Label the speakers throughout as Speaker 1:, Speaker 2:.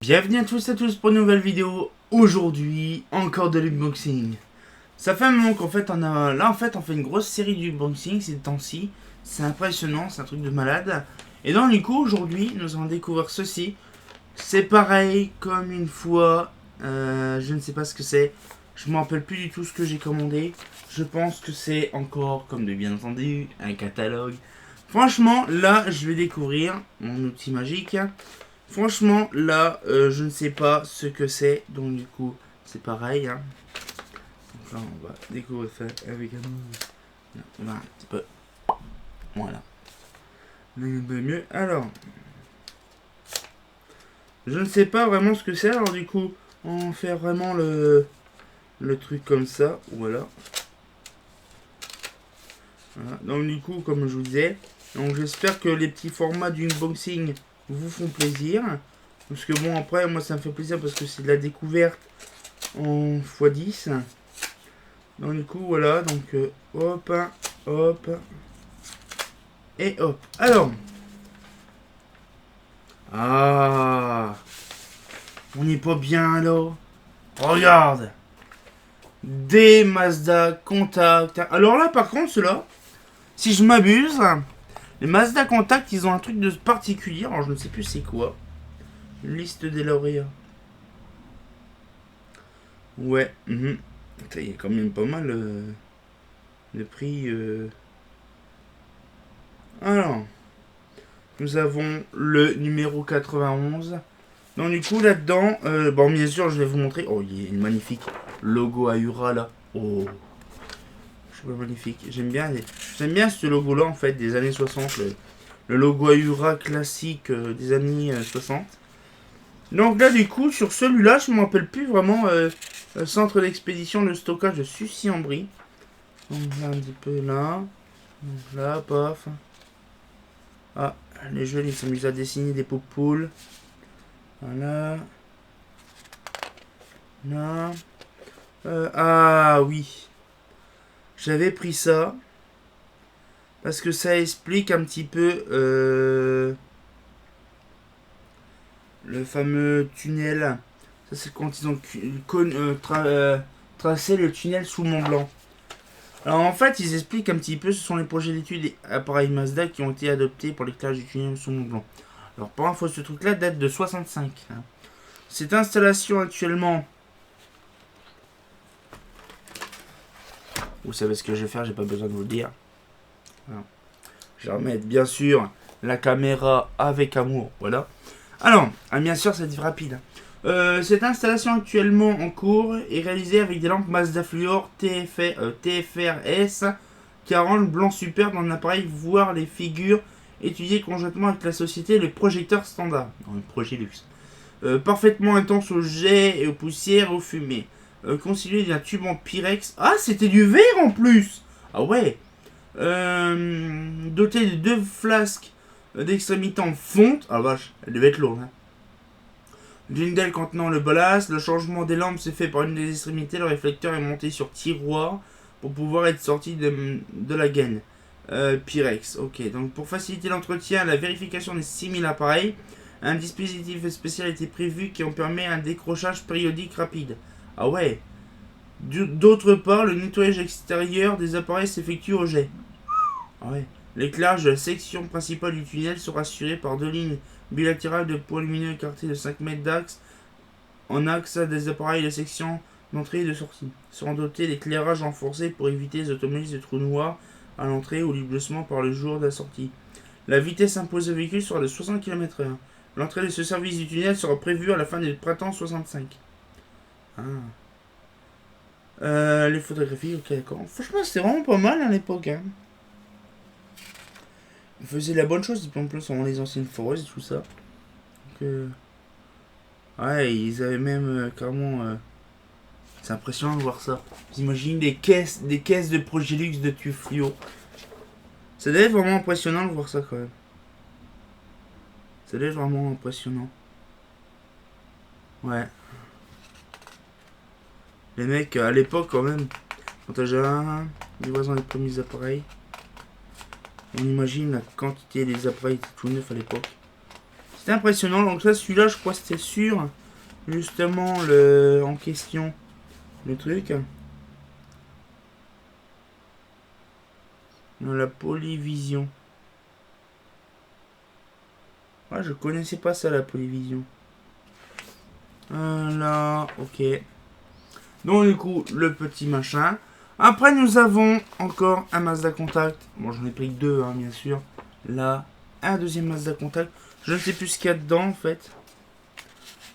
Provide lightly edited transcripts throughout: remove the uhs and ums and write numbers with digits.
Speaker 1: Bienvenue à tous pour une nouvelle vidéo. Aujourd'hui, encore de l'unboxing. Ça fait un moment qu'en fait on fait une grosse série d'unboxing ces temps-ci. C'est impressionnant, c'est un truc de malade. Et donc du coup aujourd'hui nous allons découvrir ceci. C'est pareil comme une fois. Je ne sais pas ce que c'est. Je me rappelle plus du tout ce que j'ai commandé. Je pense que c'est encore, comme de bien entendu, un catalogue. Franchement, là, je vais découvrir mon outil magique. Franchement, là, je ne sais pas ce que c'est. Donc, du coup, c'est pareil. Hein. Donc là, on va découvrir ça avec un... On va un petit peu... Voilà. Un peu mieux. Alors... Je ne sais pas vraiment ce que c'est. Alors, du coup, on fait vraiment le truc comme ça. Voilà. Voilà. Donc, du coup, comme je vous disais... Donc, j'espère que les petits formats d'unboxing vous font plaisir. Parce que bon, après, moi, ça me fait plaisir parce que c'est de la découverte en x10. Donc, du coup, voilà. Donc, hop, hop. Et hop. Alors. Ah. On n'est pas bien, là. Regarde. Des Mazda Contact. Alors là, par contre, ceux-là, si je m'abuse, les Mazda Contact, ils ont un truc de particulier. Alors, je ne sais plus c'est quoi. Une liste des lauréats. Ouais. Il y a quand même pas mal de prix. Alors, nous avons le numéro 91. Donc du coup là-dedans, bon bien sûr je vais vous montrer. Oh, il y a une magnifique logo Ahura là. Oh, je trouve magnifique. J'aime bien ce logo là en fait des années 60. Le logo Ahura classique des années 60. Donc là du coup sur celui-là je ne me rappelle plus vraiment centre d'expédition de stockage de Sucy-en-Brie. Donc là un petit peu là. Donc là, paf. Ah, les jeunes ils s'amusent à dessiner des poupoules. Voilà. Là. Ah oui. J'avais pris ça. Parce que ça explique un petit peu le fameux tunnel. Ça c'est quand ils ont tracé le tunnel sous Mont Blanc. Alors en fait ils expliquent un petit peu, ce sont les projets d'études et appareils Mazda qui ont été adoptés pour l'éclairage du tunnel sous Mont Blanc. Alors pour info ce truc là date de 65. Hein. Cette installation actuellement... Vous savez ce que je vais faire, j'ai pas besoin de vous le dire. Voilà. Je vais remettre bien sûr la caméra avec amour. Voilà. Alors, bien sûr, c'est rapide. Cette installation actuellement en cours est réalisée avec des lampes Mazda Fluor TFRS 40 blanc super dans un appareil, voire les figures étudiées conjointement avec la société le projecteur standard. Dans le projet luxe. Parfaitement intense au jet et aux poussières et aux fumées. Constitué d'un tube en Pyrex. Ah, c'était du verre en plus. Ah ouais. Doté de 2 flasques d'extrémité en fonte. Ah vache, elle devait être lourde. Hein. D'une d'elles contenant le ballast. Le changement des lampes s'est fait par une des extrémités. Le réflecteur est monté sur tiroir pour pouvoir être sorti de la gaine. Pyrex, ok. Donc pour faciliter l'entretien et la vérification des 6000 appareils, un dispositif spécial a été prévu qui en permet un décrochage périodique rapide. Ah ouais. D'autre part, le nettoyage extérieur des appareils s'effectue au jet. Ah ouais. L'éclairage de la section principale du tunnel sera assuré par 2 lignes bilatérales de points lumineux écartés de 5 mètres d'axe en axe des appareils de section d'entrée et de sortie. Seront dotés d'éclairage renforcé pour éviter les automobilistes de trous noirs à l'entrée ou l'éblouissement par le jour de la sortie. La vitesse imposée au véhicule sera de 60 km/h. L'entrée de ce service du tunnel sera prévue à la fin du printemps 65. Ah. Les photographies, ok, d'accord. Franchement, c'était vraiment pas mal à l'époque. Hein. Ils faisaient la bonne chose, en plus, on les anciennes forêts et tout ça. Donc, ouais, ils avaient même carrément. C'est impressionnant de voir ça. Vous imaginez des caisses de Progilux de tubes fluo. Ça devait être vraiment impressionnant de voir ça quand même. Ça devait être vraiment impressionnant. Ouais. Les mecs, à l'époque quand même, quand t'as déjà livraison des premiers appareils, on imagine la quantité des appareils tout neufs à l'époque. C'était impressionnant. Donc là, celui-là, je crois que c'était sûr. Justement, le en question. Le truc. Dans la Polyvision. Ah, je connaissais pas ça, la Polyvision. Là, ok. Donc du coup, le petit machin. Après, nous avons encore un Mazda Contact. Bon, j'en ai pris deux, hein, bien sûr. Là, un deuxième Mazda Contact. Je ne sais plus ce qu'il y a dedans, en fait.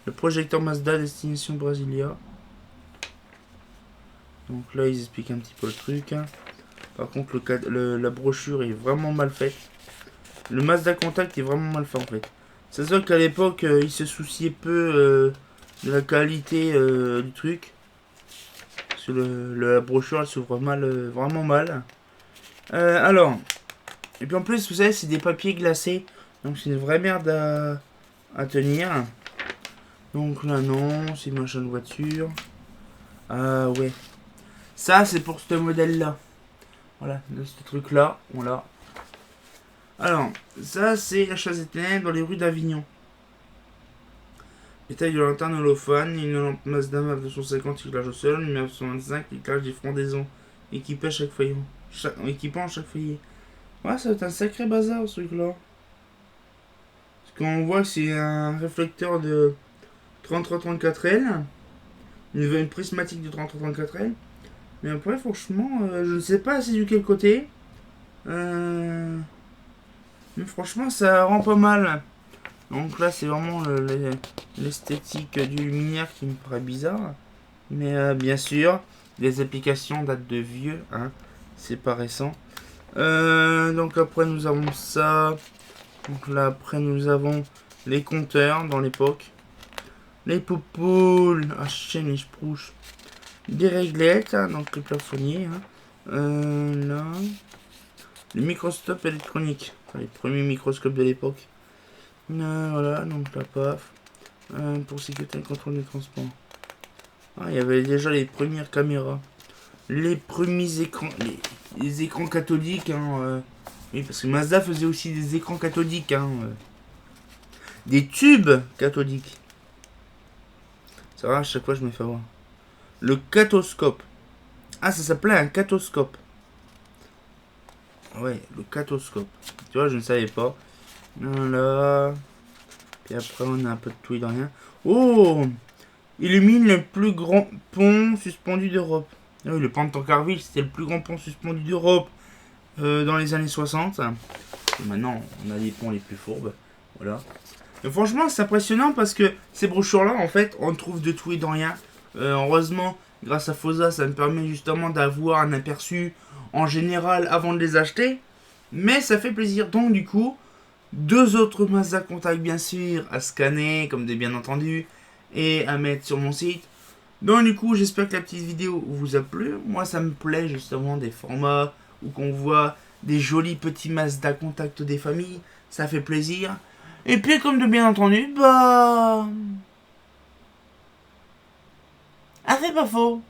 Speaker 1: Le projecteur Mazda Destination Brasilia. Donc là, ils expliquent un petit peu le truc. Hein. Par contre, la brochure est vraiment mal faite. Le Mazda Contact est vraiment mal fait, en fait. Ça se voit qu'à l'époque, ils se souciaient peu de la qualité du truc. Parce que la brochure, elle s'ouvre mal, vraiment mal. Alors, et puis en plus, vous savez, c'est des papiers glacés. Donc c'est une vraie merde à tenir. Donc là, non, c'est machin de voiture. Ah ouais. Ça, c'est pour ce modèle-là. Voilà, de ce truc-là, on l'a. Alors, ça, c'est la chasse éternelle dans les rues d'Avignon. Détail de lanterne holophane, une lampe Mazda MAF 250 éclairage au sol, 1925 éclairage des frondaisons, équipé à chaque foyer. Équipant à chaque foyer. Ouais, ça va être un sacré bazar ce truc-là. Parce qu'on voit que c'est un réflecteur de 3334L, une prismatique de 3334L. Mais après, franchement, je ne sais pas c'est du quel côté. Mais franchement, ça rend pas mal. Donc là, c'est vraiment l'esthétique du luminaire qui me paraît bizarre. Mais bien sûr, les applications datent de vieux. Hein. C'est pas récent. Donc après, nous avons ça. Donc là, après, nous avons les compteurs dans l'époque. Les poupoules. Ah, chaîne et sprouche. Des réglettes. Hein, donc les plafonniers. Hein. Là. Le microscope électronique. Enfin, les premiers microscopes de l'époque. Voilà, donc la PAF. Pour sécurité et contrôle des transports. Ah, il y avait déjà les premières caméras. Les premiers écrans. Les écrans cathodiques. Hein, oui, parce que Mazda faisait aussi des écrans cathodiques. Hein, des tubes cathodiques. Ça va, à chaque fois je me fais avoir. Le catoscope. Ah, ça s'appelait un catoscope. Ouais, le catoscope. Tu vois, je ne savais pas. Voilà. Puis après, on a un peu de tout et de rien. Oh! Illumine le plus grand pont suspendu d'Europe. Ah oui, le pont de Tancarville, c'était le plus grand pont suspendu d'Europe dans les années 60. Et maintenant, on a les ponts les plus fourbes. Voilà. Et franchement, c'est impressionnant parce que ces brochures-là, en fait, on trouve de tout et de rien. Heureusement, grâce à FOSA, ça me permet justement d'avoir un aperçu en général avant de les acheter. Mais ça fait plaisir. Donc, du coup, deux autres Mazda Contact, bien sûr, à scanner, comme des bien entendu, et à mettre sur mon site. Donc, du coup, j'espère que la petite vidéo vous a plu. Moi, ça me plaît justement des formats où qu'on voit des jolis petits Mazda Contact des familles. Ça fait plaisir. Et puis, comme de bien entendu, bah... ah, c'est pas faux.